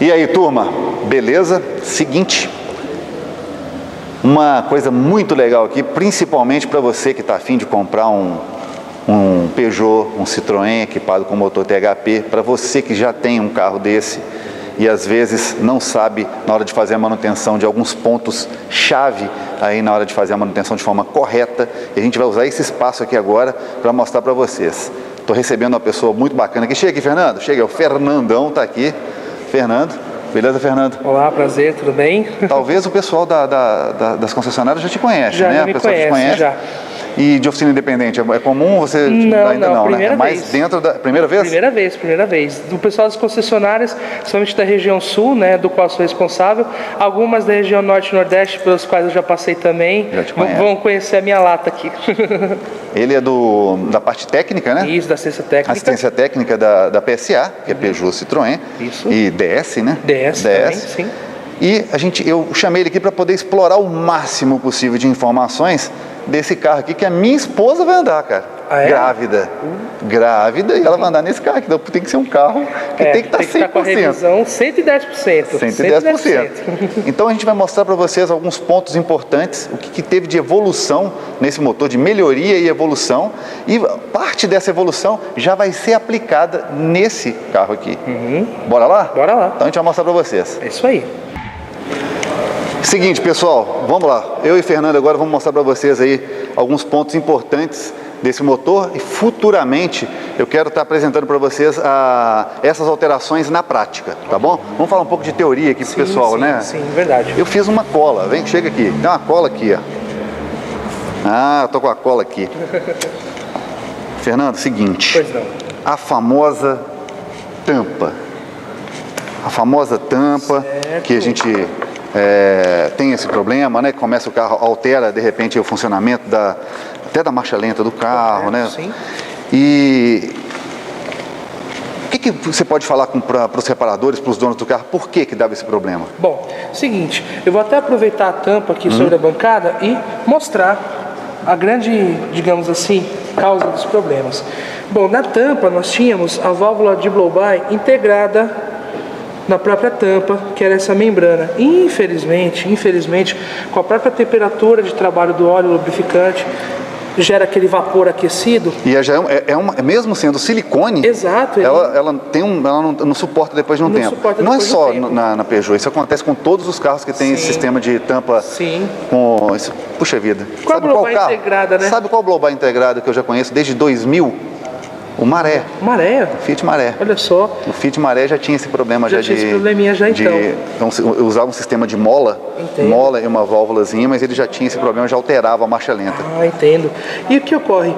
E aí, turma, beleza? Seguinte, uma coisa muito legal aqui, principalmente para você que está afim de comprar um Peugeot, um Citroën equipado com motor THP, para você que já tem um carro desse e às vezes não sabe na hora de fazer a manutenção de alguns pontos-chave aí na hora de fazer a manutenção de forma correta, e a gente vai usar esse espaço aqui agora para mostrar para vocês. Estou recebendo uma pessoa muito bacana aqui. Chega aqui, Fernando. Chega, o Fernandão está aqui. Fernando, beleza, Fernando? Olá, prazer, tudo bem? Talvez o pessoal das concessionárias já te conhece, já, né? Já me conhece, já. E de oficina independente, é comum você... Ainda não, primeira né? Mas vez. dentro da... Primeira vez? Primeira vez. Do pessoal das concessionárias, somente da região sul, né, do qual sou responsável. Algumas da região norte e nordeste, pelos quais eu já passei também. Já te conhece. Vão conhecer a minha lata aqui. Ele é da parte técnica, né? Isso, da assistência técnica. Assistência técnica da PSA, que é Peugeot Citroën. Isso. E DS, né? DS também, sim. E eu chamei ele aqui para poder explorar o máximo possível de informações desse carro aqui, que a minha esposa vai andar, cara. Ah, é? Grávida, e ela vai andar nesse carro aqui. Então tem que ser um carro que tem que estar 100%. Com a revisão 110%. 110%. Então a gente vai mostrar para vocês alguns pontos importantes, o que teve de evolução nesse motor, de melhoria e evolução, e parte dessa evolução já vai ser aplicada nesse carro aqui. Bora lá? Bora lá. Então a gente vai mostrar para vocês. É isso aí. Seguinte, pessoal, vamos lá. Eu e Fernando agora vamos mostrar para vocês aí alguns pontos importantes desse motor, e futuramente eu quero estar apresentando para vocês essas alterações na prática, tá bom? Vamos falar um pouco de teoria aqui pro pessoal, né? Sim, verdade. Eu fiz uma cola, chega aqui, tem uma cola aqui, ó. Ah, eu tô com a cola aqui. Fernando, seguinte. Pois não. A famosa tampa. Certo. Que a gente tem esse problema, né? Começa o carro, altera de repente o funcionamento até da marcha lenta do carro, né? Sim. E o que você pode falar para os reparadores, para os donos do carro, por que dava esse problema? Bom, seguinte, eu vou até aproveitar a tampa aqui sobre a bancada e mostrar a grande, digamos assim, causa dos problemas. Bom, na tampa nós tínhamos a válvula de blow-by integrada na própria tampa, que era essa membrana. Infelizmente, com a própria temperatura de trabalho do óleo lubrificante, gera aquele vapor aquecido. E mesmo sendo silicone, exato, ela não suporta depois de um tempo. Não é só na Peugeot, isso acontece com todos os carros que tem esse sistema de tampa. Sim. Puxa vida. Qual a blow-by integrada, né? Sabe qual blow-by integrada que eu já conheço desde 2000? O Maré. Maré? O Fiat Maré. Olha só. O Fiat Maré já tinha esse problema. Então, usava um sistema de mola. Entendo. Mola e uma válvulazinha, mas ele já tinha esse problema, já alterava a marcha lenta. Ah, entendo. E o que ocorre?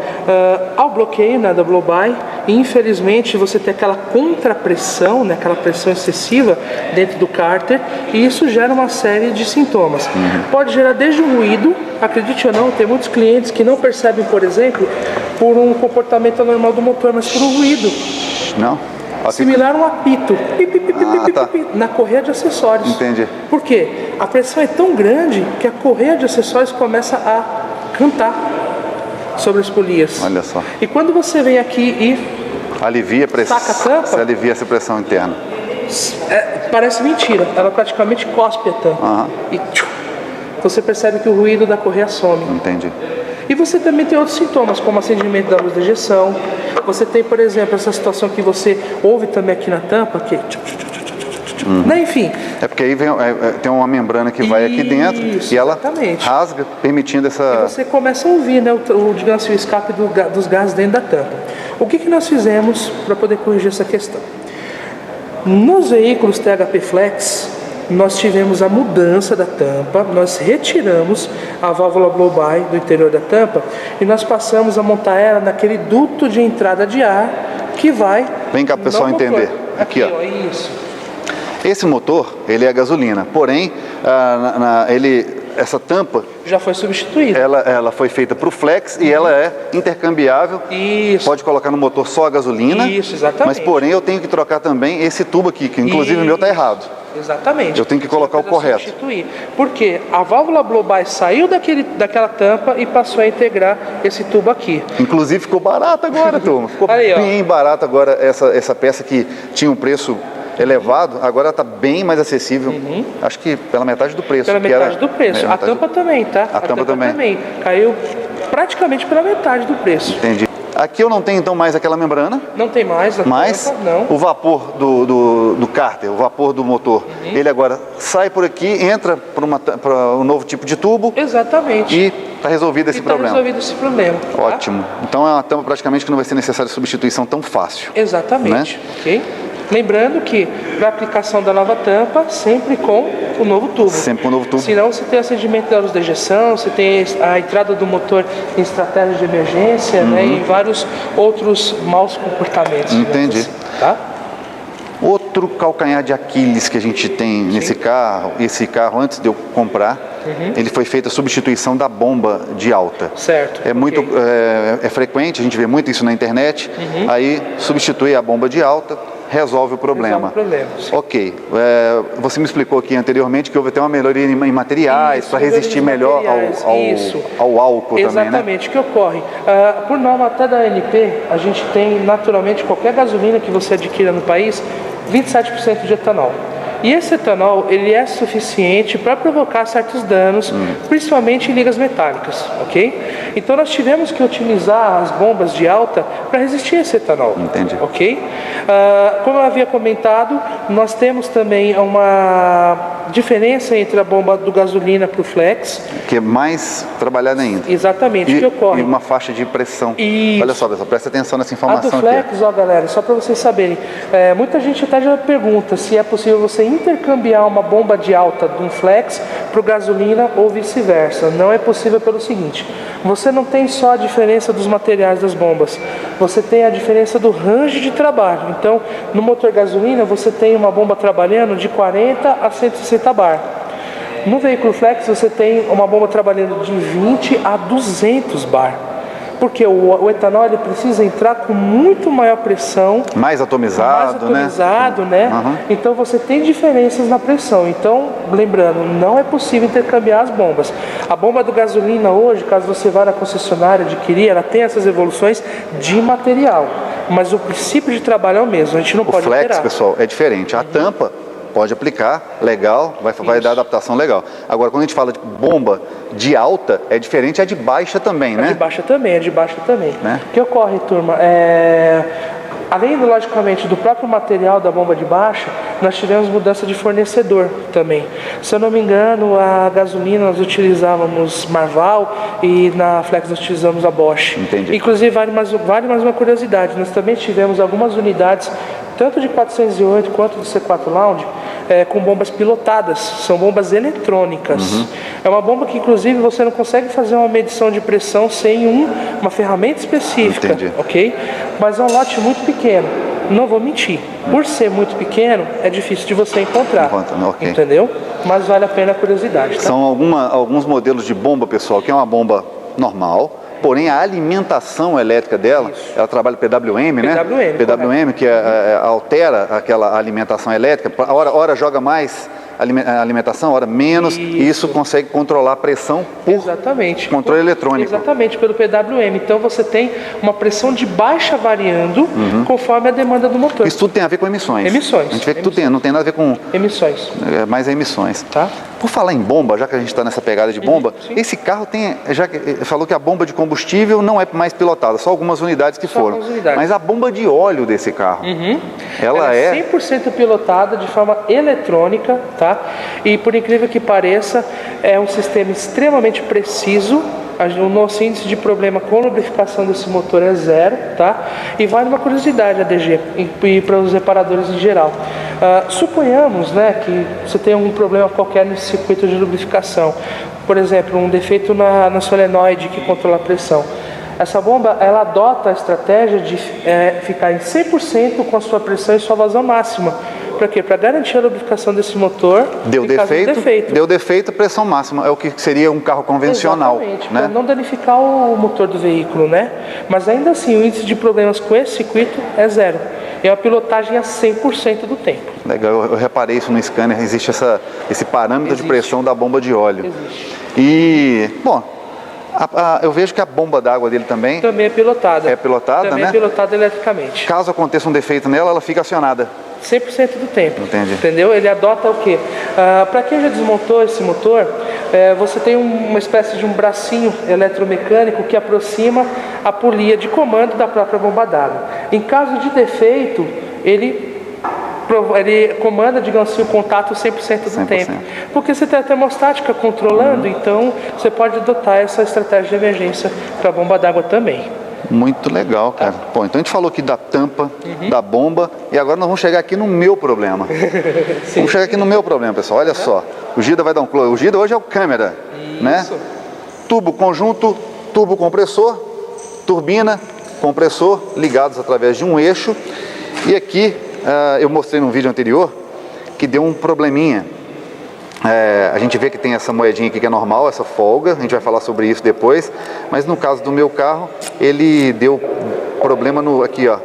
Ao bloqueio, né, da blow-by, infelizmente você tem aquela contrapressão, né, aquela pressão excessiva dentro do cárter, e isso gera uma série de sintomas. Pode gerar desde um ruído, acredite ou não, tem muitos clientes que não percebem, por exemplo, por um comportamento anormal do motor, mas por um ruído. Não? Similar a um apito na correia de acessórios. Entendi. Por quê? A pressão é tão grande que a correia de acessórios começa a cantar sobre as polias. Olha só. E quando você vem aqui e alivia a pressão, saca a tampa, você alivia essa pressão interna. Parece mentira, ela praticamente cospe a tampa. E você percebe que o ruído da correia some. Entendi. E você também tem outros sintomas, como acendimento da luz da injeção. Você tem, por exemplo, essa situação que você ouve também aqui na tampa, que enfim. É porque aí tem uma membrana que vai aqui dentro e ela rasga, permitindo essa... E você começa a ouvir, né, digamos assim, o escape dos gases dentro da tampa. O que nós fizemos para poder corrigir essa questão? Nos veículos THP Flex, nós tivemos a mudança da tampa, nós retiramos a válvula blow-by do interior da tampa e nós passamos a montar ela naquele duto de entrada de ar que vai... Vem cá para o pessoal entender. Aqui, ó. Isso. Esse motor, ele é a gasolina, porém, essa tampa já foi substituída. Ela foi feita para o Flex e ela é intercambiável. Isso. Pode colocar no motor só a gasolina. Isso, exatamente. Mas porém eu tenho que trocar também esse tubo aqui, que inclusive o meu está errado. Exatamente. Eu tenho que colocar o correto. Substituir. Porque a válvula blow-by saiu daquela tampa e passou a integrar esse tubo aqui. Inclusive ficou barato agora, turma. Ficou bem barato agora essa peça que tinha um preço elevado, agora está bem mais acessível. Acho que pela metade do preço. Pela metade do preço. A tampa também, tá? A tampa também. Caiu praticamente pela metade do preço. Entendi. Aqui eu não tenho então mais aquela membrana. Não tem mais a tampa, não. O vapor do cárter, o vapor do motor, ele agora sai por aqui, entra para um novo tipo de tubo. Exatamente. E está resolvido esse problema. Está resolvido esse problema. Tá? Ótimo. Então é uma tampa praticamente que não vai ser necessária substituição tão fácil. Exatamente. Né? Ok? Lembrando que para a aplicação da nova tampa, sempre com o novo tubo. Sempre com o novo tubo. Senão você tem acendimento da luz de ejeção, você tem a entrada do motor em estratégia de emergência, né, e vários outros maus comportamentos. Entendi. Assim, tá? Outro calcanhar de Aquiles que a gente tem nesse carro, esse carro antes de eu comprar, ele foi feita a substituição da bomba de alta. Certo. É muito é frequente, a gente vê muito isso na internet. Aí substitui a bomba de alta, resolve o problema. Ok. Você me explicou aqui anteriormente que houve até uma melhoria em materiais para resistir melhor ao álcool também, né? Exatamente. O que ocorre? Por norma até da ANP, a gente tem naturalmente qualquer gasolina que você adquira no país, 27% de etanol. E esse etanol, ele é suficiente para provocar certos danos, principalmente em ligas metálicas, ok? Então nós tivemos que utilizar as bombas de alta para resistir a esse etanol. Entendi. Ok? Como eu havia comentado, nós temos também uma diferença entre a bomba do gasolina para o flex. Que é mais trabalhada ainda. Exatamente. O que ocorre? E uma faixa de pressão. Isso. Olha só, pessoal, presta atenção nessa informação aqui. A do flex, aqui. Ó galera, só para vocês saberem, muita gente até já pergunta se é possível você intercambiar uma bomba de alta de um flex para o gasolina ou vice-versa. Não é possível pelo seguinte: você não tem só a diferença dos materiais das bombas, você tem a diferença do range de trabalho. Então, no motor gasolina, você tem uma bomba trabalhando de 40 a 160 bar. No veículo flex, você tem uma bomba trabalhando de 20 a 200 bar. Porque o etanol ele precisa entrar com muito maior pressão. Mais atomizado, né? Então você tem diferenças na pressão. Então, lembrando, não é possível intercambiar as bombas. A bomba do gasolina hoje, caso você vá na concessionária adquirir, ela tem essas evoluções de material. Mas o princípio de trabalho é o mesmo, a gente não pode alterar. O flex, alterar. pessoal, é diferente. A tampa pode aplicar, legal, vai dar adaptação legal. Agora, quando a gente fala de bomba de alta, é diferente a de baixa também, né? A de baixa também. Né? O que ocorre, turma? Além, logicamente, do próprio material da bomba de baixa, nós tivemos mudança de fornecedor também. Se eu não me engano, a gasolina nós utilizávamos Marval e na Flex nós utilizamos a Bosch. Entendi. Inclusive, vale mais uma curiosidade, nós também tivemos algumas unidades, tanto de 408 quanto do C4 Lounge, com bombas pilotadas, são bombas eletrônicas. É uma bomba que inclusive você não consegue fazer uma medição de pressão sem uma ferramenta específica. Entendi. Ok? Mas é um lote muito pequeno. Não vou mentir, por ser muito pequeno, é difícil de você encontrar. Okay. Entendeu? Mas vale a pena a curiosidade. Tá? São alguns modelos de bomba, pessoal, que é uma bomba normal. Porém, a alimentação elétrica dela, ela trabalha PWM, né? PWM, que altera aquela alimentação elétrica. Hora joga mais alimentação, hora menos, e isso consegue controlar a pressão por controle eletrônico. Exatamente, pelo PWM. Então você tem uma pressão de baixa variando conforme a demanda do motor. Isso tudo tem a ver com emissões. A gente vê que tudo não tem nada a ver com emissões. Mais emissões. Tá? Por falar em bomba, já que a gente está nessa pegada de bomba, esse carro já falou que a bomba de combustível não é mais pilotada, só algumas unidades que foram. Mas a bomba de óleo desse carro, ela é 100% pilotada de forma eletrônica, tá? E por incrível que pareça, é um sistema extremamente preciso. O nosso índice de problema com lubrificação desse motor é 0, tá? E vale uma curiosidade, ADG, e para os reparadores em geral. Suponhamos, né, que você tem algum problema qualquer nesse circuito de lubrificação. Por exemplo, um defeito na solenoide que controla a pressão. Essa bomba, ela adota a estratégia de ficar em 100% com a sua pressão e sua vazão máxima. Para quê? Para garantir a lubrificação desse motor. Deu defeito, pressão máxima. É o que seria um carro convencional. Exatamente, né? Para não danificar o motor do veículo, né? Mas ainda assim, o índice de problemas com esse circuito é 0. É uma pilotagem a 100% do tempo. Legal, eu reparei isso no scanner, existe esse parâmetro de pressão da bomba de óleo. Existe. E, bom, eu vejo que a bomba d'água dele também é pilotada. É pilotada, também né? É pilotada eletricamente. Caso aconteça um defeito nela, ela fica acionada. 100% do tempo. Entendi. Entendeu? Ele adota o quê? Para quem já desmontou esse motor, você tem uma espécie de um bracinho eletromecânico que aproxima a polia de comando da própria bomba d'água. Em caso de defeito, ele comanda, digamos assim, o contato 100% do tempo. Porque você tem a termostática controlando, então você pode adotar essa estratégia de emergência para a bomba d'água também. Muito legal, cara. Bom, então a gente falou aqui da tampa, da bomba, e agora nós vamos chegar aqui no meu problema. Vamos chegar aqui no meu problema, pessoal. Olha só, o Gida vai dar um close. O Gida hoje é o câmera, né? Tubo conjunto, tubo compressor, turbina, compressor, ligados através de um eixo. E aqui, eu mostrei num vídeo anterior, que deu um probleminha. A gente vê que tem essa moedinha aqui que é normal, essa folga, a gente vai falar sobre isso depois, mas no caso do meu carro, ele deu problema aqui, ó.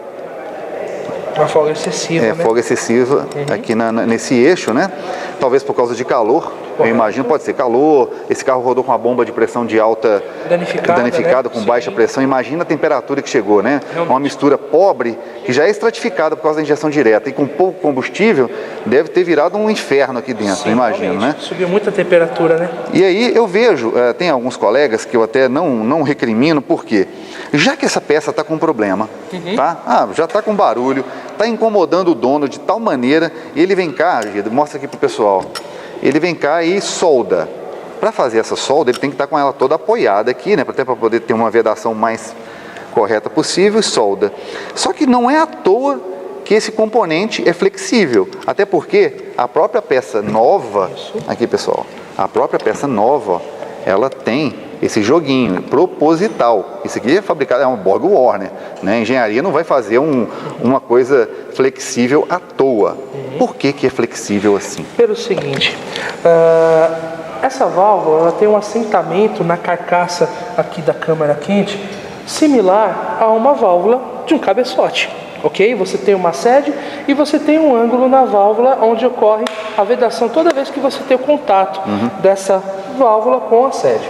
Uma folga excessiva, né? Folga excessiva aqui nesse eixo, né? Talvez por causa de calor, eu imagino, pode ser calor. Esse carro rodou com uma bomba de pressão de alta danificada, né? Com baixa pressão. Imagina a temperatura que chegou, né? Realmente. Uma mistura pobre que já é estratificada por causa da injeção direta e com pouco combustível, deve ter virado um inferno aqui dentro, imagino, né? Subiu muita temperatura, né? E aí eu vejo, tem alguns colegas que eu até não recrimino, porque já que essa peça está com problema, tá? Já está com barulho, está incomodando o dono de tal maneira, e ele vem cá, mostra aqui pro pessoal, ele vem cá e solda. Para fazer essa solda, ele tem que estar com ela toda apoiada aqui, né? Até para poder ter uma vedação mais correta possível, e solda. Só que não é à toa que esse componente é flexível, até porque a própria peça nova, aqui pessoal, a própria peça nova, ela tem esse joguinho proposital. Isso aqui é fabricado, é um Borg Warner, né? A engenharia não vai fazer uma coisa flexível à toa. Por que é flexível assim? Pelo seguinte, essa válvula ela tem um assentamento na carcaça aqui da câmara quente, similar a uma válvula de um cabeçote. Ok? Você tem uma sede e você tem um ângulo na válvula onde ocorre a vedação toda vez que você tem o contato dessa válvula com a sede.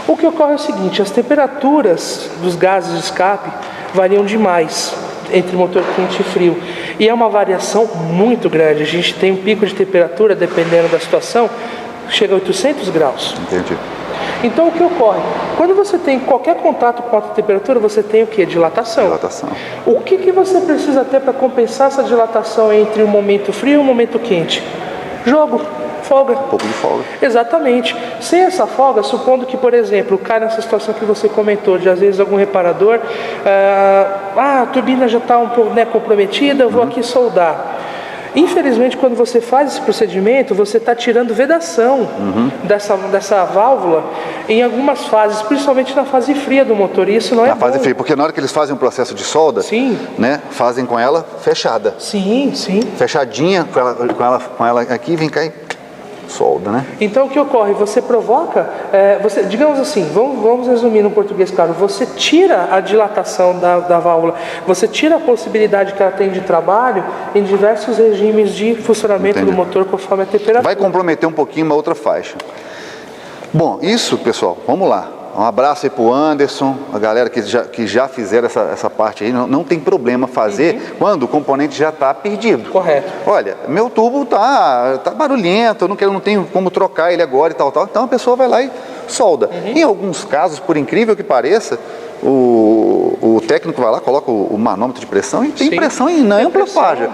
O que ocorre é o seguinte, as temperaturas dos gases de escape variam demais entre motor quente e frio. E é uma variação muito grande. A gente tem um pico de temperatura, dependendo da situação, chega a 800 graus. Entendi. Então o que ocorre? Quando você tem qualquer contato com alta temperatura, você tem o que? Dilatação. O que você precisa ter para compensar essa dilatação entre o momento frio e o momento quente? Jogo. Folga. Um pouco de folga. Exatamente. Sem essa folga, supondo que, por exemplo, cai nessa situação que você comentou, de às vezes algum reparador, a turbina já está um pouco comprometida, eu vou aqui soldar. Infelizmente, quando você faz esse procedimento, você está tirando vedação dessa válvula em algumas fases, principalmente na fase fria do motor. E isso não é bom. Na fase fria, porque na hora que eles fazem um processo de solda, né, fazem com ela fechada. Sim. Fechadinha, com ela aqui, vem cá e solda, né? Então o que ocorre? Você provoca, digamos assim, vamos resumir no português claro, você tira a dilatação da válvula, você tira a possibilidade que ela tem de trabalho em diversos regimes de funcionamento do motor conforme a temperatura. Vai comprometer um pouquinho uma outra faixa. Bom, isso, pessoal, vamos lá. Um abraço aí pro Anderson, a galera que já fizeram essa parte aí. Não tem problema fazer quando o componente já está perdido. Correto. Olha, meu tubo tá barulhento, eu não tenho como trocar ele agora e tal. Então a pessoa vai lá e solda. Em alguns casos, por incrível que pareça, o técnico vai lá, coloca o manômetro de pressão e tem pressão em ampla faixa.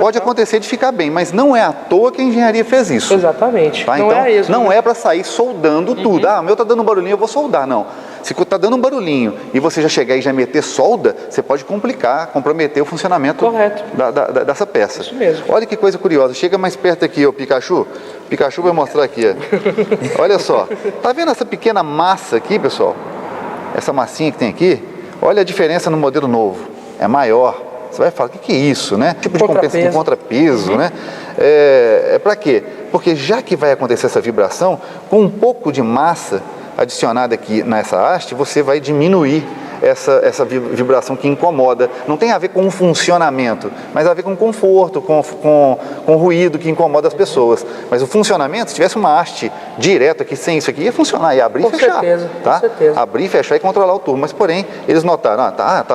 Pode acontecer de ficar bem, mas não é à toa que a engenharia fez isso. Exatamente. Tá? Então, não é para sair soldando tudo. O meu tá dando um barulhinho, eu vou soldar. Não. Se tá dando um barulhinho e você já chegar e já meter solda, você pode comprometer o funcionamento dessa peça. Isso mesmo. Olha que coisa curiosa. Chega mais perto aqui, o Pikachu. O Pikachu vai mostrar aqui. Olha só. Tá vendo essa pequena massa aqui, pessoal? Essa massinha que tem aqui, olha a diferença no modelo novo, é maior. Você vai falar, o que é isso, né? Tipo de compensação de contrapeso, né? Para quê? Porque já que vai acontecer essa vibração, com um pouco de massa adicionada aqui nessa haste, você vai diminuir essa vibração que incomoda. Não tem a ver com o funcionamento, mas a ver com o conforto, com o ruído que incomoda as pessoas. Mas o funcionamento, se tivesse uma haste direta aqui, sem isso aqui, ia funcionar, ia abrir e fechar. Tá? Com certeza. Abrir, fechar e controlar o turbo. Mas, porém, eles notaram,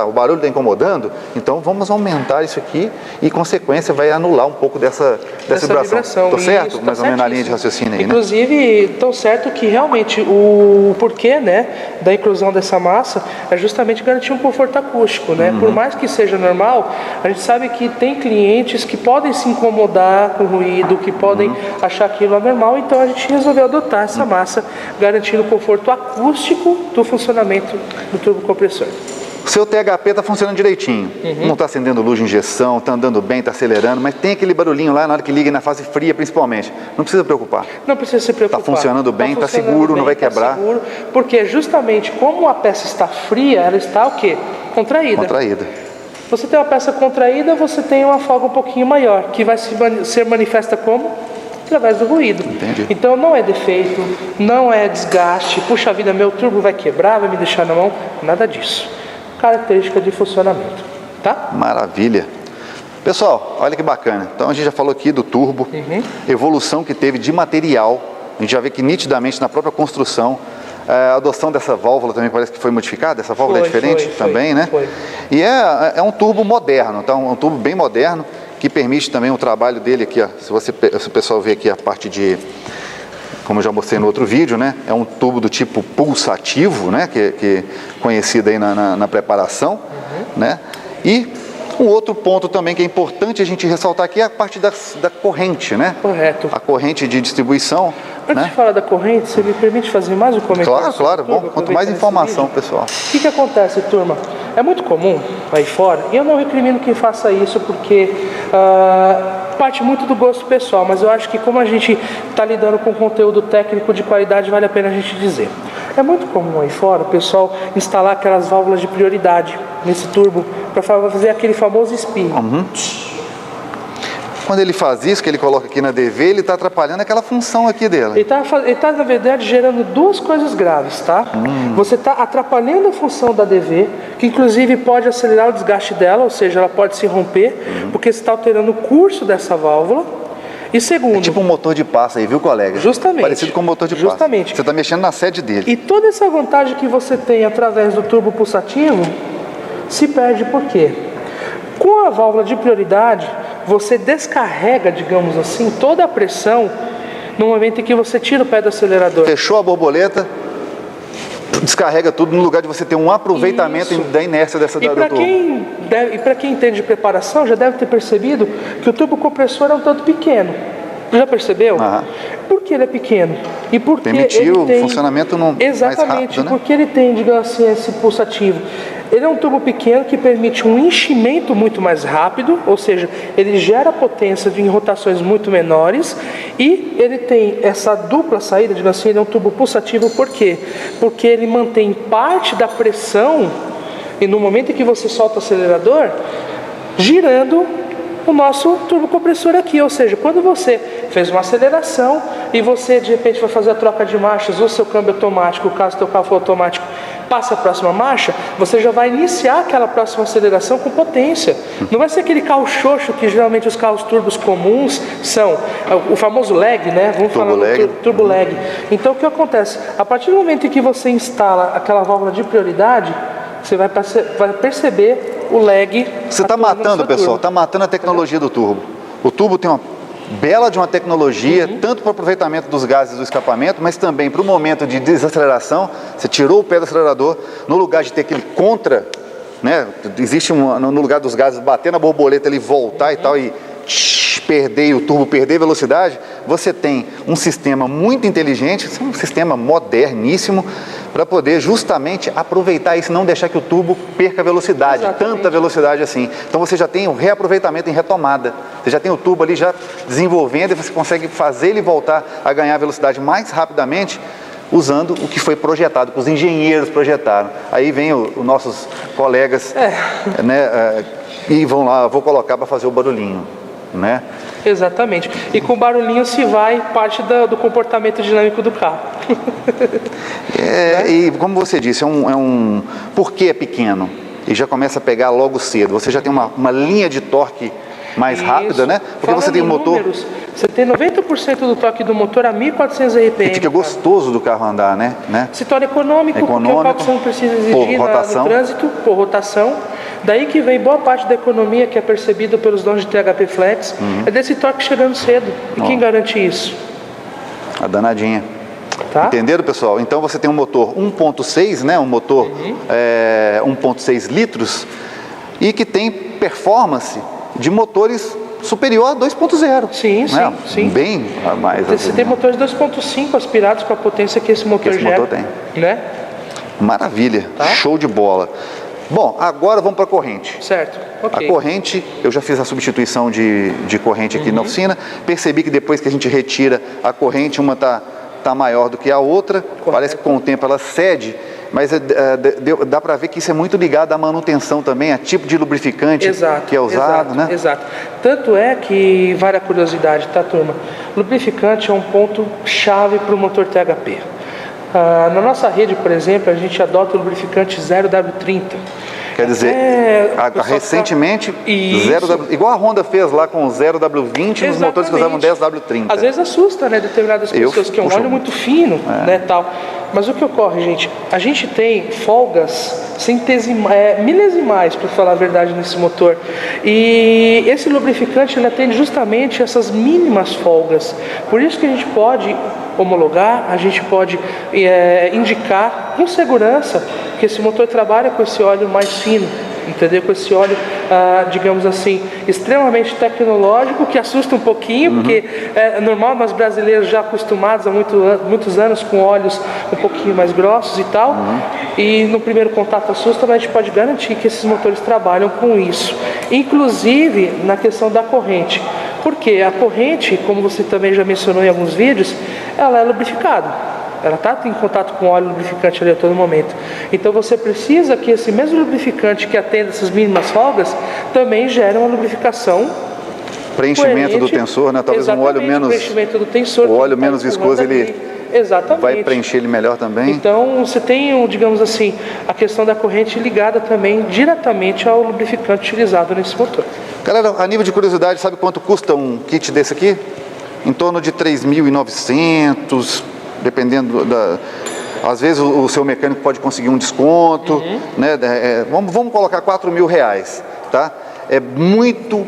o barulho está incomodando, então vamos aumentar isso aqui e, consequência, vai anular um pouco dessa vibração. Estou certo? Isso, mais ou menos na linha de raciocínio aí, inclusive, tão certo que realmente o porquê, né, da inclusão dessa massa é justamente garantir um conforto acústico, né? Por mais que seja normal, a gente sabe que tem clientes que podem se incomodar com ruído, que podem achar aquilo anormal, então a gente resolveu adotar essa massa, garantindo o conforto acústico do funcionamento do turbocompressor. O seu THP está funcionando direitinho, não está acendendo luz de injeção, está andando bem, está acelerando, mas tem aquele barulhinho lá na hora que liga, na fase fria principalmente. Não precisa preocupar. Não precisa se preocupar. Está funcionando bem, está seguro, não vai quebrar. Seguro, porque justamente como a peça está fria, ela está o quê? Contraída. Você tem uma peça contraída, você tem uma folga um pouquinho maior, que vai ser manifesta como? Através do ruído. Entendi. Então não é defeito, não é desgaste, puxa vida, meu turbo vai quebrar, vai me deixar na mão, nada disso. Característica de funcionamento, tá? Maravilha. Pessoal, olha que bacana. Então a gente já falou aqui do turbo, evolução que teve de material, a gente já vê que nitidamente na própria construção, a adoção dessa válvula também parece que foi modificada, essa válvula é diferente também, né? E é um turbo moderno, então um turbo bem moderno, que permite também o trabalho dele aqui, ó. Se o pessoal ver aqui a parte de, como eu já mostrei no outro vídeo, né? É um tubo do tipo pulsativo, né? Que conhecido aí na preparação, né? E um outro ponto também que é importante a gente ressaltar aqui é a parte da corrente, né? Correto. A corrente de distribuição. Antes de falar da corrente, você me permite fazer mais um comentário? Claro. Bom, quanto mais informação, pessoal. O que acontece, turma? É muito comum aí fora, e eu não recrimino quem faça isso, porque parte muito do gosto pessoal, mas eu acho que como a gente está lidando com conteúdo técnico de qualidade, vale a pena a gente dizer. É muito comum aí fora o pessoal instalar aquelas válvulas de prioridade nesse turbo para fazer aquele famoso espirro. Quando ele faz isso, que ele coloca aqui na DV, ele está atrapalhando aquela função aqui dela. Ele tá, na verdade, gerando duas coisas graves, tá? Você está atrapalhando a função da DV, que inclusive pode acelerar o desgaste dela, ou seja, ela pode se romper, porque você está alterando o curso dessa válvula. E segundo... É tipo um motor de passa aí, viu, colega? Justamente. Parecido com um motor de passa. Justamente. Você está mexendo na sede dele. E toda essa vantagem que você tem através do turbo pulsativo se perde por quê? Com a válvula de prioridade, você descarrega, digamos assim, toda a pressão no momento em que você tira o pé do acelerador. Fechou a borboleta, descarrega tudo no lugar de você ter um aproveitamento da inércia dessa do turbo. E para quem entende de preparação, já deve ter percebido que o turbo compressor é um tanto pequeno. Já percebeu? Por que ele é pequeno? E porque permitiu ele tem... o funcionamento mais rápido, né? Porque ele tem, digamos assim, esse pulsativo. Ele é um turbo pequeno que permite um enchimento muito mais rápido, ou seja, ele gera potência em rotações muito menores, e ele tem essa dupla saída, digamos assim, ele é um turbo pulsativo, por quê? Porque ele mantém parte da pressão, e no momento em que você solta o acelerador, girando o nosso turbocompressor aqui, ou seja, quando você fez uma aceleração e você de repente vai fazer a troca de marchas, ou seu câmbio automático, caso o teu carro for automático, passa a próxima marcha, você já vai iniciar aquela próxima aceleração com potência. Não vai ser aquele carro xoxo que geralmente os carros turbos comuns são, o famoso lag, né? Vamos falar do turbo lag. Então o que acontece? A partir do momento em que você instala aquela válvula de prioridade, você vai perceber o lag. Você está matando, pessoal, está matando a tecnologia do turbo. O turbo tem uma bela de uma tecnologia, tanto para o aproveitamento dos gases do escapamento, mas também para o momento de desaceleração. Você tirou o pé do acelerador, no lugar de ter aquele contra, né? Existe no lugar dos gases bater na borboleta, ele voltar e tal, e perder, e o turbo perder velocidade, você tem um sistema muito inteligente, um sistema moderníssimo, para poder justamente aproveitar isso, não deixar que o turbo perca velocidade, tanta velocidade assim. Então você já tem o reaproveitamento em retomada, você já tem o turbo ali já desenvolvendo e você consegue fazer ele voltar a ganhar velocidade mais rapidamente, usando o que foi projetado, que os engenheiros projetaram. Aí vem os nossos colegas, né, e vão lá, vou colocar para fazer o barulhinho, né? Exatamente. E com o barulhinho se vai parte do comportamento dinâmico do carro. E como você disse, por que é pequeno? E já começa a pegar logo cedo. Você já tem uma linha de torque mais rápida, né? Porque falando você tem um motor... números, você tem 90% do torque do motor a 1.400 RPM. E fica gostoso do carro andar, né? Se torna econômico, porque é um carro que você não precisa exigir no trânsito, por rotação. Daí que vem boa parte da economia que é percebida pelos donos de THP Flats, é desse torque chegando cedo. E quem garante isso? A danadinha. Tá? Entenderam, pessoal? Então você tem um motor 1.6, né? Um motor 1.6 litros e que tem performance de motores superior a 2.0. Sim, né? sim. Bem mais. Você tem motores 2.5 aspirados com a potência que esse motor gera. Motor tem. Né? Maravilha, show de bola. Bom, agora vamos para a corrente. Certo, ok. A corrente, eu já fiz a substituição de corrente aqui na oficina, percebi que depois que a gente retira a corrente, uma tá maior do que a outra, parece que com o tempo ela cede, mas dá para ver que isso é muito ligado à manutenção também, a tipo de lubrificante que é usado, né? Exato. Tanto é que, vale a curiosidade, tá, turma? Lubrificante é um ponto chave para o motor THP. Na nossa rede, por exemplo, a gente adota o lubrificante 0W30. Quer dizer, recentemente, igual a Honda fez lá com o 0W20 nos motores que usavam 10W30. Às vezes assusta, né, determinadas pessoas, que é um óleo muito fino, né, tal. Mas o que ocorre, gente? A gente tem folgas milesimais, para falar a verdade, nesse motor. E esse lubrificante, ele atende justamente essas mínimas folgas. Por isso que a gente pode homologar, a gente pode indicar com segurança que esse motor trabalha com esse óleo mais fino, entendeu? Com esse óleo, digamos assim, extremamente tecnológico, que assusta um pouquinho, porque é normal nós brasileiros já acostumados há muitos anos com óleos um pouquinho mais grossos e tal, e no primeiro contato assusta, mas a gente pode garantir que esses motores trabalham com isso, inclusive na questão da corrente. Porque a corrente, como você também já mencionou em alguns vídeos, ela é lubrificada. Ela está em contato com óleo lubrificante ali a todo momento. Então você precisa que esse mesmo lubrificante que atenda essas mínimas folgas também gere uma lubrificação. Preenchimento do tensor, né? Talvez um óleo menos. Preenchimento do tensor. O óleo menos viscoso, ele vai preencher ele melhor também. Então você tem, digamos assim, a questão da corrente ligada também diretamente ao lubrificante utilizado nesse motor. Galera, a nível de curiosidade, sabe quanto custa um kit desse aqui? Em torno de 3.900, dependendo às vezes o seu mecânico pode conseguir um desconto, né? Vamos colocar R$4.000, tá? É muito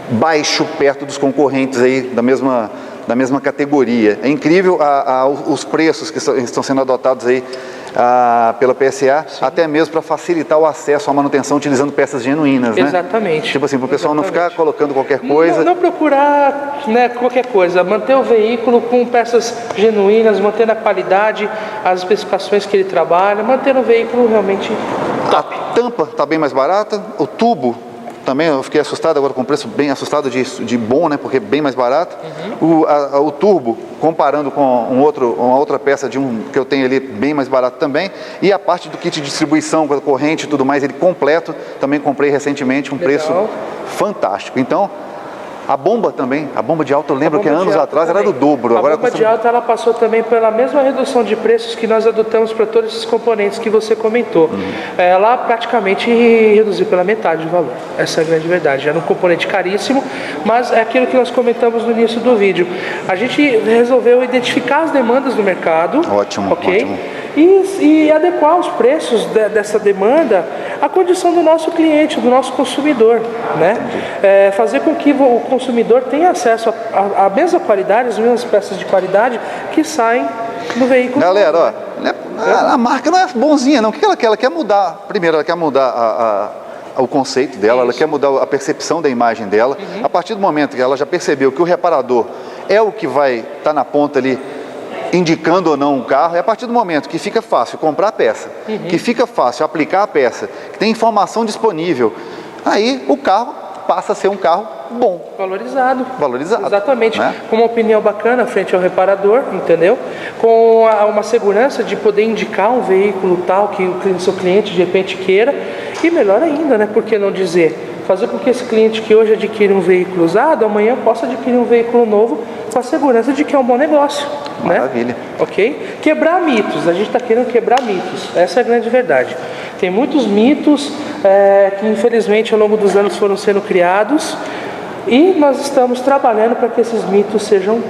baixo perto dos concorrentes aí da mesma categoria. É incrível os preços que estão sendo adotados aí pela PSA, até mesmo para facilitar o acesso à manutenção utilizando peças genuínas, né? Exatamente. Tipo assim, para o pessoal não ficar colocando qualquer coisa. Não procurar, né, qualquer coisa, manter o veículo com peças genuínas, mantendo a qualidade, as especificações que ele trabalha, mantendo o veículo realmente top. A tampa está bem mais barata, o tubo também, eu fiquei assustado agora com o preço, bem assustado de bom, né, porque é bem mais barato. O turbo, comparando com uma outra peça que eu tenho ali, bem mais barato também. E a parte do kit de distribuição, com a corrente e tudo mais, ele completo, também comprei recentemente, um preço fantástico. Então, a bomba também, a bomba de alta, eu lembro que anos atrás era do dobro. A bomba de alta, ela passou também pela mesma redução de preços que nós adotamos para todos esses componentes que você comentou. Ela praticamente reduziu pela metade o valor. Essa é a grande verdade. Era um componente caríssimo, mas é aquilo que nós comentamos no início do vídeo. A gente resolveu identificar as demandas do mercado. Ótimo. E adequar os preços dessa demanda à condição do nosso cliente, do nosso consumidor, né? Fazer com que o consumidor tenha acesso à mesma qualidade, as mesmas peças de qualidade que saem no veículo. Galera, a marca não é bonzinha, não. O que ela quer? Ela quer mudar. Primeiro, ela quer mudar o conceito dela, ela quer mudar a percepção da imagem dela. A partir do momento que ela já percebeu que o reparador é o que vai estar na ponta ali, indicando ou não um carro, é a partir do momento que fica fácil comprar a peça, que fica fácil aplicar a peça, que tem informação disponível, aí o carro passa a ser um carro bom. Valorizado. Exatamente. Né? Com uma opinião bacana frente ao reparador, entendeu? Com uma segurança de poder indicar um veículo tal que o seu cliente de repente queira. E melhor ainda, né? Por que não dizer? fazer com que esse cliente que hoje adquire um veículo usado, amanhã possa adquirir um veículo novo com a segurança de que é um bom negócio. Maravilha. Né? Ok? Quebrar mitos, a gente está querendo quebrar mitos, essa é a grande verdade. Tem muitos mitos que infelizmente ao longo dos anos foram sendo criados e nós estamos trabalhando para que esses mitos sejam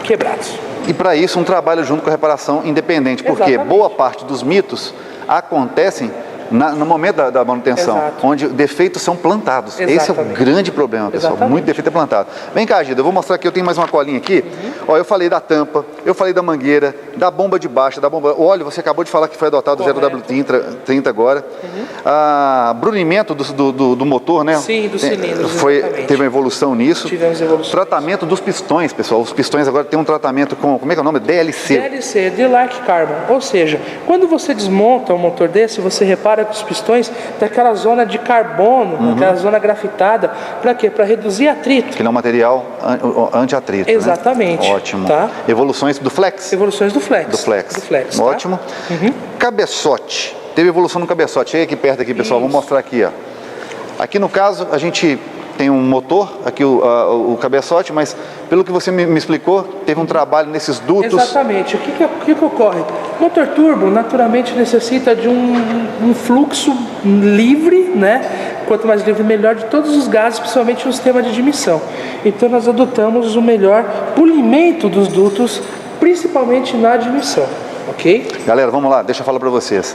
quebrados. E para isso um trabalho junto com a reparação independente, porque boa parte dos mitos acontecem no momento da manutenção, onde defeitos são plantados. Esse é o grande problema, pessoal. Muito defeito é plantado. Vem cá, Gida, eu vou mostrar aqui, eu tenho mais uma colinha aqui. Ó, eu falei da tampa, eu falei da mangueira, da bomba de baixa, da bomba... O óleo, você acabou de falar que foi adotado o 0W30 agora. Brunimento do motor, né? Sim, do cilindro. Teve uma evolução nisso. Tivemos evolução. Tratamento dos pistões, pessoal. Os pistões agora tem um tratamento com... Como é que é o nome? DLC. DLC, Delac Carbon. Ou seja, quando você desmonta um motor desse, você repara que os pistões tem aquela zona de carbono, aquela zona grafitada. Para quê? Para reduzir atrito. Que ele é um material anti-atrito. Exatamente. Né? Ótimo. Tá? Evoluções do Flex? Evoluções do Flex. Do Flex. Tá? Ótimo. Cabeçote. Teve evolução no cabeçote. Chega aqui perto aqui, pessoal. Vou mostrar aqui, ó. Aqui no caso, a gente tem um motor, aqui o cabeçote, mas pelo que você me explicou, teve um trabalho nesses dutos. Exatamente. O que ocorre? O motor turbo naturalmente necessita de um fluxo livre, né? Quanto mais livre, melhor, de todos os gases, principalmente no sistema de admissão. Então nós adotamos o melhor polimento dos dutos, principalmente na admissão, ok? Galera, vamos lá, deixa eu falar para vocês.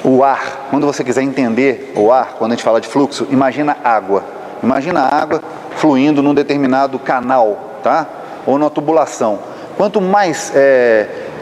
O ar, quando você quiser entender o ar, quando a gente fala de fluxo, imagina água. Imagina a água fluindo num determinado canal, tá? Ou numa tubulação. Quanto mais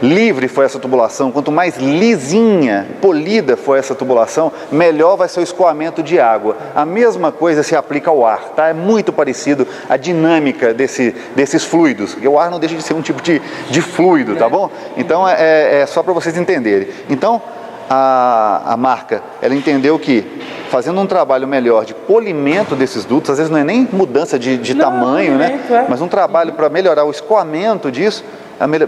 livre for essa tubulação, quanto mais lisinha, polida for essa tubulação, melhor vai ser o escoamento de água. A mesma coisa se aplica ao ar, tá? É muito parecido a dinâmica desses fluidos. Porque o ar não deixa de ser um tipo de fluido, tá bom? Então é só para vocês entenderem. Então a marca, ela entendeu que fazendo um trabalho melhor de polimento desses dutos, às vezes não é nem mudança de tamanho, né? Mas um trabalho para melhorar o escoamento disso,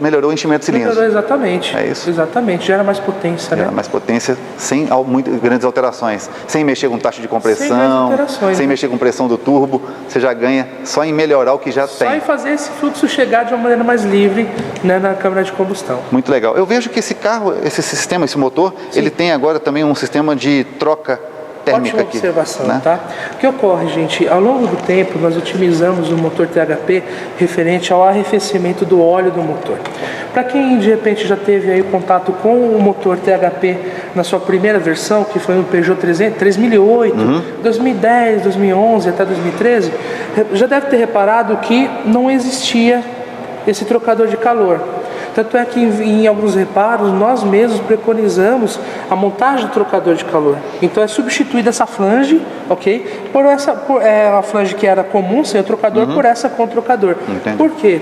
melhorou o enchimento de cilindros. Melhorou, exatamente. É isso. Exatamente, gera mais potência, gera mais potência, sem muito grandes alterações. Sem mexer com taxa de compressão, sem mexer com pressão do turbo, você já ganha só em melhorar o que já tem. Só em fazer esse fluxo chegar de uma maneira mais livre, né, na câmara de combustão. Muito legal. Eu vejo que esse carro, esse sistema, esse motor, ele tem agora também um sistema de troca térmica. Ótima observação, né? Tá? O que ocorre, gente, ao longo do tempo nós otimizamos o motor THP referente ao arrefecimento do óleo do motor. Para quem de repente já teve aí contato com o motor THP na sua primeira versão, que foi no Peugeot 3008, 2010, 2011 até 2013, já deve ter reparado que não existia esse trocador de calor. Tanto é que em alguns reparos nós mesmos preconizamos a montagem do trocador de calor. Então é substituída essa flange, ok? A flange que era comum sem o trocador por essa com o trocador. Entendi. Por quê?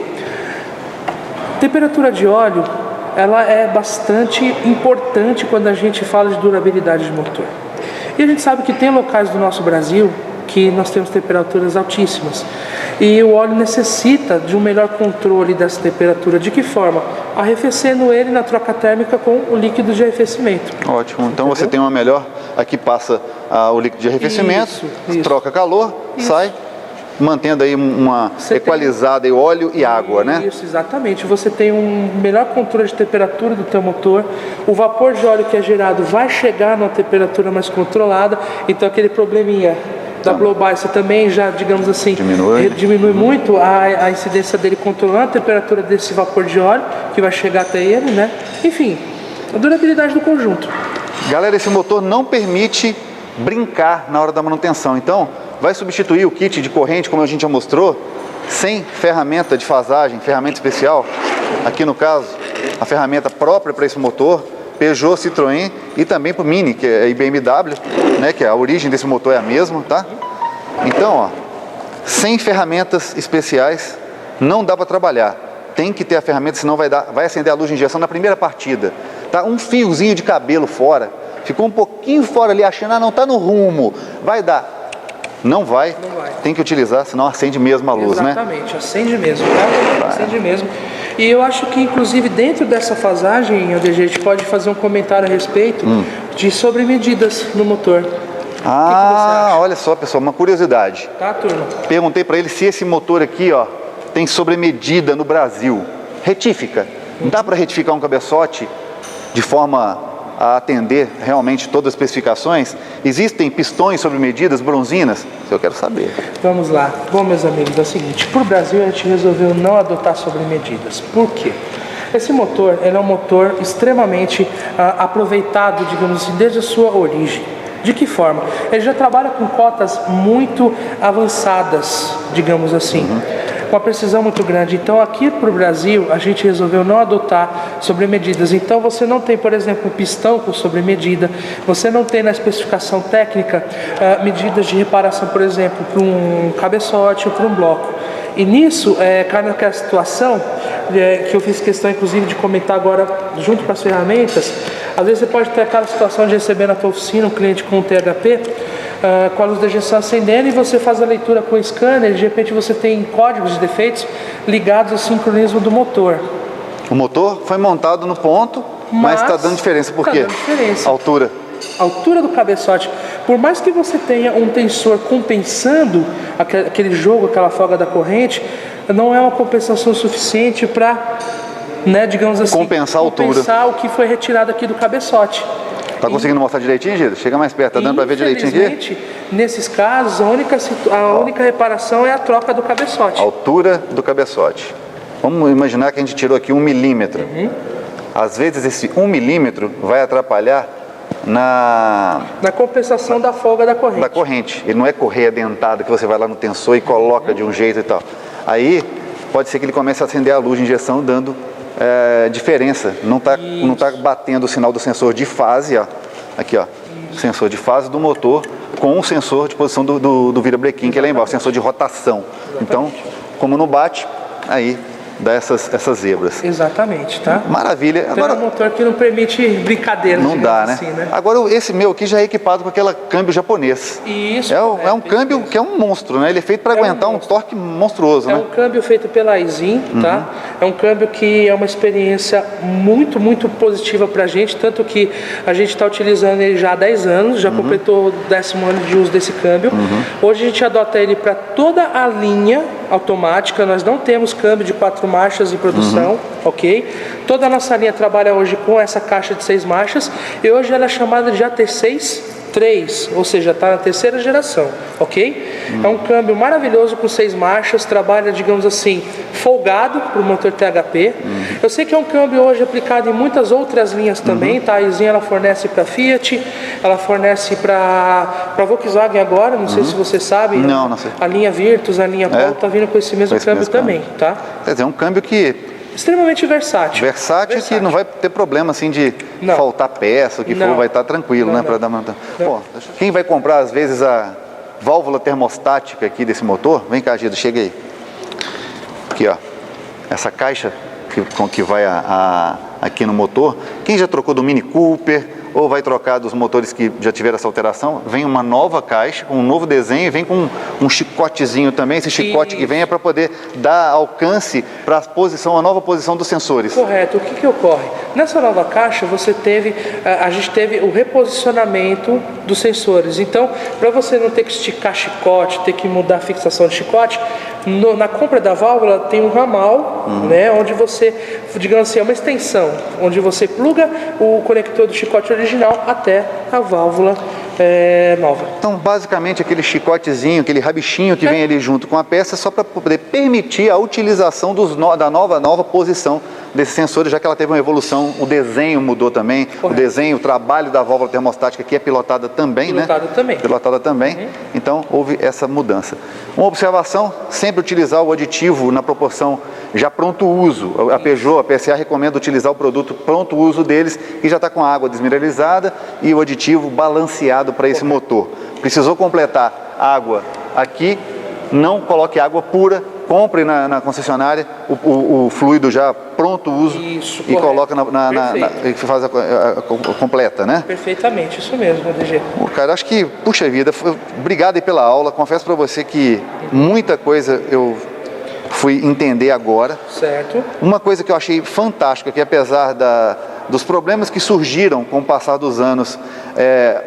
Temperatura de óleo, ela é bastante importante quando a gente fala de durabilidade de motor. E a gente sabe que tem locais do nosso Brasil que nós temos temperaturas altíssimas. E o óleo necessita de um melhor controle dessa temperatura. De que forma? Arrefecendo ele na troca térmica com o líquido de arrefecimento. Ótimo. Então você tem uma melhor... Aqui passa o líquido de arrefecimento, troca calor, sai, mantendo aí uma equalizada em óleo e água, né? Isso, exatamente. Você tem um melhor controle de temperatura do teu motor. O vapor de óleo que é gerado vai chegar numa temperatura mais controlada. Então aquele probleminha da blow by, você também já, digamos assim, diminui muito a incidência dele controlando a temperatura desse vapor de óleo que vai chegar até ele, né? Enfim, a durabilidade do conjunto. Galera, esse motor não permite brincar na hora da manutenção, então vai substituir o kit de corrente, como a gente já mostrou, sem ferramenta de fasagem, ferramenta especial. Aqui no caso, a ferramenta própria para esse motor, Peugeot, Citroën e também para o Mini, que é BMW, né, que a origem desse motor é a mesma, tá? Então, ó, sem ferramentas especiais não dá para trabalhar. Tem que ter a ferramenta, senão vai acender a luz de injeção na primeira partida. Tá? Um fiozinho de cabelo fora, ficou um pouquinho fora ali, achando, não está no rumo, vai dar. Não vai, tem que utilizar, senão acende mesmo a luz, né? Exatamente, acende mesmo, tá? Acende mesmo. E eu acho que, inclusive, dentro dessa fasagem, a gente pode fazer um comentário a respeito sobre medidas no motor. Ah, olha só, pessoal, uma curiosidade. Tá, turma? Perguntei para ele se esse motor aqui, ó, tem sobremedida no Brasil. Retífica. Dá para retificar um cabeçote de forma a atender realmente todas as especificações? Existem pistões sobre medidas, bronzinas? Eu quero saber. Vamos lá. Bom, meus amigos, é o seguinte. Para o Brasil, a gente resolveu não adotar sobremedidas. Por quê? Esse motor, ele é um motor extremamente aproveitado, digamos assim, desde a sua origem. De que forma? Ele já trabalha com cotas muito avançadas, digamos assim. Com uma precisão muito grande. Então, aqui para o Brasil, a gente resolveu não adotar sobremedidas. Então, você não tem, por exemplo, um pistão com sobremedida. Você não tem na especificação técnica medidas de reparação, por exemplo, para um cabeçote ou para um bloco. E nisso, cai naquela situação que eu fiz questão, inclusive, de comentar agora junto com as ferramentas. Às vezes você pode ter aquela situação de receber na tua oficina um cliente com um THP, com a luz de ejeção acendendo, e você faz a leitura com o scanner, e de repente você tem códigos de defeitos ligados ao sincronismo do motor. O motor foi montado no ponto, mas está dando diferença. Por quê? Dando diferença. Altura. Altura do cabeçote. Por mais que você tenha um tensor compensando aquele jogo, aquela folga da corrente, não é uma compensação suficiente para, digamos assim, compensar a altura. Compensar o que foi retirado aqui do cabeçote. Tá conseguindo mostrar direitinho, Gida? Chega mais perto, tá dando para ver direitinho aqui? Infelizmente, nesses casos, a única reparação é a troca do cabeçote. Altura do cabeçote. Vamos imaginar que a gente tirou aqui 1 milímetro. Às vezes esse 1 milímetro vai atrapalhar na compensação da folga da corrente. Da corrente. Ele não é correia dentada que você vai lá no tensor e coloca de um jeito e tal. Aí pode ser que ele comece a acender a luz de injeção dando diferença. Não tá batendo o sinal do sensor de fase, ó. Aqui, ó. Sensor de fase do motor com o sensor de posição do virabrequim, que é lá embaixo, sensor de rotação. Exatamente. Então, como não bate, aí dá essas zebras. Exatamente, tá? Maravilha. Agora, um motor que não permite brincadeira. Não dá, né? Assim, né? Agora, esse meu aqui já é equipado com aquele câmbio japonês. Isso. É um câmbio que é um monstro, né? Ele é feito para aguentar um torque monstruoso, né? É um câmbio feito pela Aisin, tá? É um câmbio que é uma experiência muito, muito positiva pra gente, tanto que a gente está utilizando ele já há 10 anos, já completou o 10º ano de uso desse câmbio. Hoje a gente adota ele para toda a linha automática, nós não temos câmbio de 4 marchas em produção, ok? Toda a nossa linha trabalha hoje com essa caixa de 6 marchas e hoje ela é chamada de AT6-3, ou seja, está na 3ª geração, ok? É um câmbio maravilhoso com 6 marchas, trabalha, digamos assim, folgado para o motor THP. Eu sei que é um câmbio hoje aplicado em muitas outras linhas também, tá? A Aisin ela fornece para Fiat, ela fornece para Volkswagen agora, não sei se você sabe. Não sei. A linha Virtus, a linha Polo tá vindo com esse mesmo câmbio também, tá? Quer dizer, é um câmbio que extremamente versátil. Versátil que não vai ter problema assim de faltar peça, o que for, vai estar tranquilo, né? Para dar quem vai comprar às vezes a válvula termostática aqui desse motor, vem cá, Gido, chega aí. Aqui, ó. Essa caixa que vai aqui no motor. Quem já trocou do Mini Cooper ou vai trocar dos motores que já tiveram essa alteração, vem uma nova caixa com um novo desenho e vem com um chicotezinho também. Esse chicote que vem é para poder dar alcance para a nova posição dos sensores. Correto. O que ocorre? Nessa nova caixa a gente teve o reposicionamento dos sensores. Então, para você não ter que esticar chicote, ter que mudar a fixação de chicote, na compra da válvula tem um ramal, né, onde você, digamos assim, é uma extensão, onde você pluga o conector do chicote original até a válvula nova. Então, basicamente, aquele chicotezinho, aquele rabichinho que vem ali junto com a peça, só para poder permitir a utilização da nova posição desses sensores, já que ela teve uma evolução, o desenho mudou também. Correto. O desenho, o trabalho da válvula termostática que é pilotada também, Pilotada também. Então, houve essa mudança. Uma observação, sempre utilizar o aditivo na proporção já pronto uso. A Peugeot, a PSA recomenda utilizar o produto pronto uso deles, que já está com a água desmineralizada e o aditivo balanceado para esse motor. Precisou completar água aqui, não coloque água pura, compre na concessionária o fluido já pronto uso. Isso, e coloca e faz a completa, né? Perfeitamente, isso mesmo, DG. Cara, acho que, puxa vida, obrigado aí pela aula. Confesso para você que muita coisa eu fui entender agora. Certo. Uma coisa que eu achei fantástica, que apesar dos problemas que surgiram com o passar dos anos,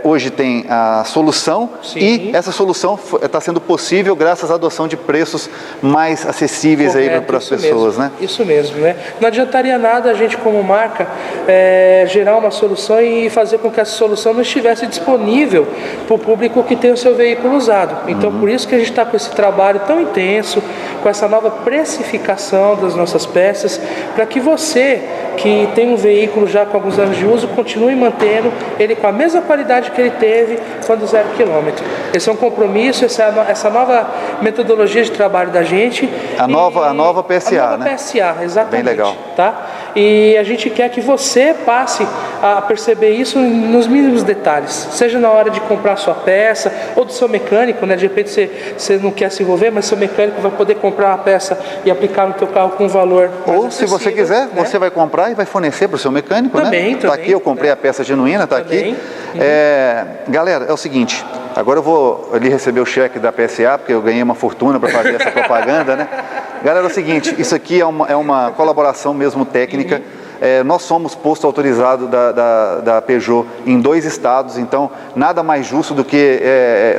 hoje tem a solução. Sim. E essa solução está sendo possível graças à adoção de preços mais acessíveis aí para as pessoas, né? Isso mesmo, né? Não adiantaria nada a gente como marca gerar uma solução e fazer com que essa solução não estivesse disponível para o público que tem o seu veículo usado. Então, por isso que a gente está com esse trabalho tão intenso, com essa nova precificação das nossas peças, para que você que tem um veículo já com alguns anos de uso continue mantendo ele com a mesma qualidade que ele teve quando 0 km. Esse é um compromisso, essa nova metodologia de trabalho da gente. A nova PSA, a nova né? PSA, exatamente. Bem legal. Tá? E a gente quer que você passe a perceber isso nos mínimos detalhes, seja na hora de comprar sua peça ou do seu mecânico, né? De repente você não quer se envolver, mas seu mecânico vai poder comprar uma peça e aplicar no teu carro com um valor mais ou se você quiser, né? Você vai comprar e vai fornecer para o seu mecânico, também, né? Tá aqui, eu comprei a peça genuína, tá aqui. Galera, é o seguinte, agora eu vou ali receber o cheque da PSA, porque eu ganhei uma fortuna para fazer essa propaganda, né? Galera, é o seguinte, isso aqui é uma colaboração mesmo técnica. Nós somos posto autorizado da Peugeot em 2 estados, então nada mais justo do que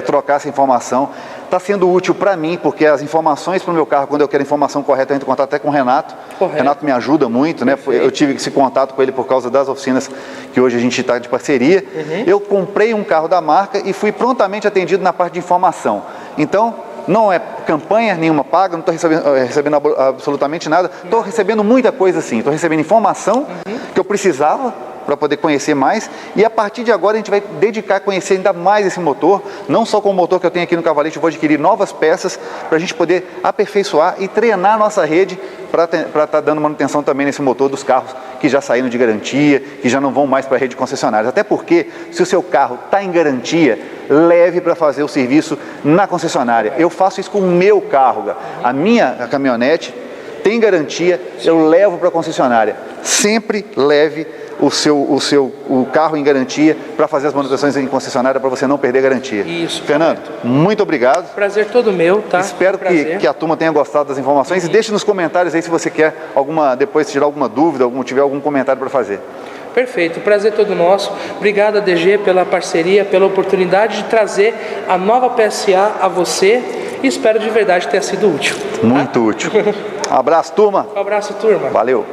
trocar essa informação. Está sendo útil para mim, porque as informações para o meu carro, quando eu quero informação correta, eu entro em contato até com o Renato. Correto. Renato me ajuda muito, né? Eu tive esse contato com ele por causa das oficinas que hoje a gente está de parceria. Eu comprei um carro da marca e fui prontamente atendido na parte de informação. Então, não é campanha nenhuma paga, não estou recebendo absolutamente nada. Estou recebendo muita coisa sim, estou recebendo informação que eu precisava para poder conhecer mais, e a partir de agora a gente vai dedicar a conhecer ainda mais esse motor, não só com o motor que eu tenho aqui no Cavalete, eu vou adquirir novas peças para a gente poder aperfeiçoar e treinar a nossa rede para estar dando manutenção também nesse motor dos carros que já saíram de garantia, que já não vão mais para a rede de concessionárias. Até porque, se o seu carro está em garantia, leve para fazer o serviço na concessionária. Eu faço isso com o meu carro, a minha caminhonete tem garantia, eu levo para a concessionária. Sempre leve o carro em garantia para fazer as manutenções em concessionária, para você não perder a garantia. Isso. Fernando, muito obrigado. Prazer todo meu, tá? Espero que a turma tenha gostado das informações e deixe nos comentários aí se você quer depois tirar alguma dúvida, tiver algum comentário para fazer. Perfeito, prazer todo nosso. Obrigado a DG pela parceria, pela oportunidade de trazer a nova PSA a você e espero de verdade ter sido útil. Muito útil. Um abraço, turma. Um abraço, turma. Valeu.